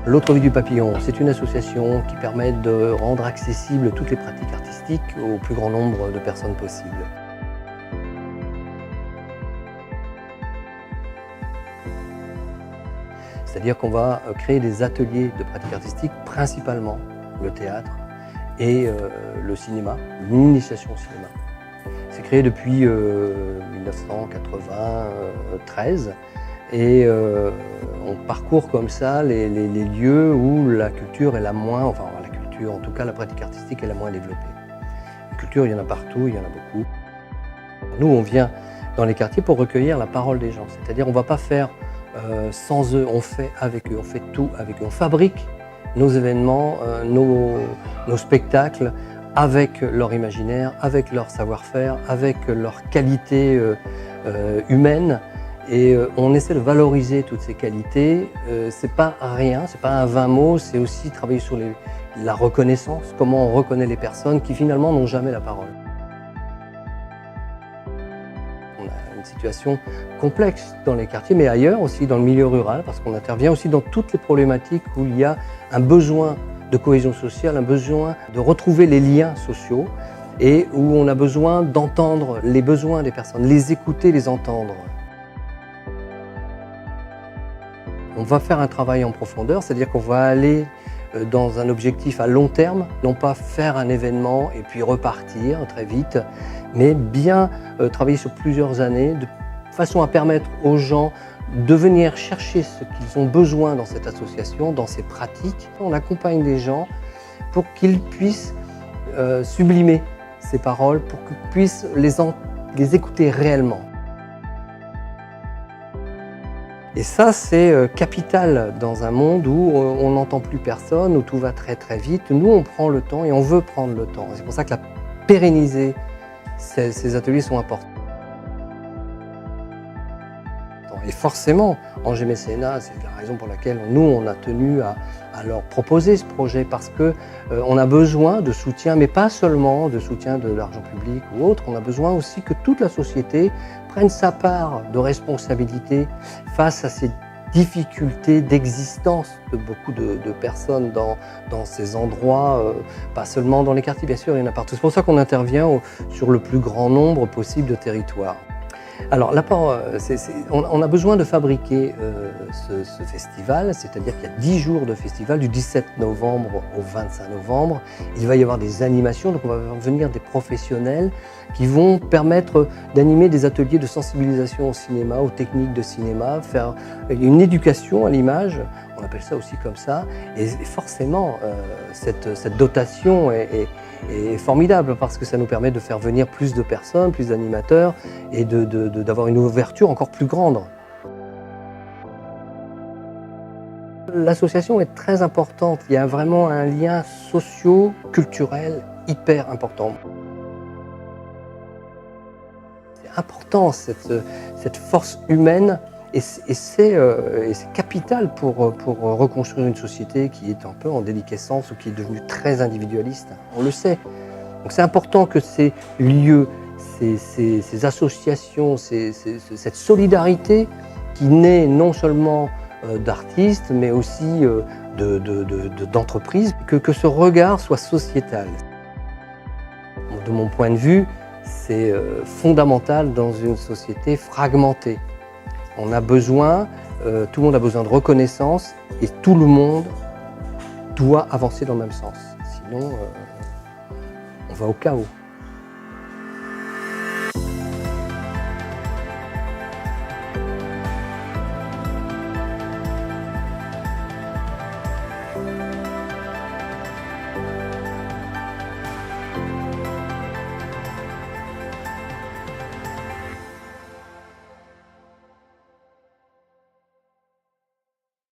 L'autre vie du papillon, c'est une association qui permet de rendre accessibles toutes les pratiques artistiques au plus grand nombre de personnes possible. C'est-à-dire qu'on va créer des ateliers de pratiques artistiques, principalement le théâtre et le cinéma, l'initiation au cinéma. C'est créé depuis 1993 et on parcourt comme ça les lieux où la culture est la moins, enfin la culture, en tout cas la pratique artistique est la moins développée. La culture, il y en a partout, il y en a beaucoup. Nous, on vient dans les quartiers pour recueillir la parole des gens, c'est-à-dire on ne va pas faire sans eux, on fait avec eux, on fait tout avec eux. On fabrique nos événements, nos spectacles avec leur imaginaire, avec leur savoir-faire, avec leur qualité humaine. Et on essaie de valoriser toutes ces qualités. C'est pas rien, c'est pas un vain mot, c'est aussi travailler sur la reconnaissance, comment on reconnaît les personnes qui finalement n'ont jamais la parole. On a une situation complexe dans les quartiers, mais ailleurs aussi, dans le milieu rural, parce qu'on intervient aussi dans toutes les problématiques où il y a un besoin de cohésion sociale, un besoin de retrouver les liens sociaux et où on a besoin d'entendre les besoins des personnes, les écouter, les entendre. On va faire un travail en profondeur, c'est-à-dire qu'on va aller dans un objectif à long terme, non pas faire un événement et puis repartir très vite, mais bien travailler sur plusieurs années de façon à permettre aux gens de venir chercher ce qu'ils ont besoin dans cette association, dans ces pratiques. On accompagne les gens pour qu'ils puissent sublimer ces paroles, pour qu'ils puissent les écouter réellement. Et ça, c'est capital dans un monde où on n'entend plus personne, où tout va très très vite. Nous, on prend le temps et on veut prendre le temps. C'est pour ça que pérenniser ces ateliers sont importants. Et forcément, Angers Mécénat, c'est la raison pour laquelle nous, on a tenu à leur proposer ce projet, parce qu'on a besoin de soutien, mais pas seulement de soutien de l'argent public ou autre, on a besoin aussi que toute la société prenne sa part de responsabilité face à ces difficultés d'existence de beaucoup de personnes dans ces endroits, pas seulement dans les quartiers, bien sûr, il y en a partout. C'est pour ça qu'on intervient sur le plus grand nombre possible de territoires. Alors, on a besoin de fabriquer ce festival, c'est-à-dire qu'il y a 10 jours de festival, du 17 novembre au 25 novembre. Il va y avoir des animations, donc on va venir des professionnels qui vont permettre d'animer des ateliers de sensibilisation au cinéma, aux techniques de cinéma, faire une éducation à l'image, on appelle ça aussi comme ça. Et forcément, cette dotation est formidable parce que ça nous permet de faire venir plus de personnes, plus d'animateurs et d'avoir une ouverture encore plus grande. L'association est très importante, il y a vraiment un lien socio-culturel hyper important. C'est important cette force humaine et c'est capital pour reconstruire une société qui est un peu en déliquescence ou qui est devenue très individualiste. On le sait. Donc c'est important que ces lieux, ces associations, cette solidarité qui naît non seulement d'artistes, mais aussi d'entreprises, que ce regard soit sociétal. De mon point de vue, c'est fondamental dans une société fragmentée. On a besoin, tout le monde a besoin de reconnaissance et tout le monde doit avancer dans le même sens. Sinon, on va au chaos.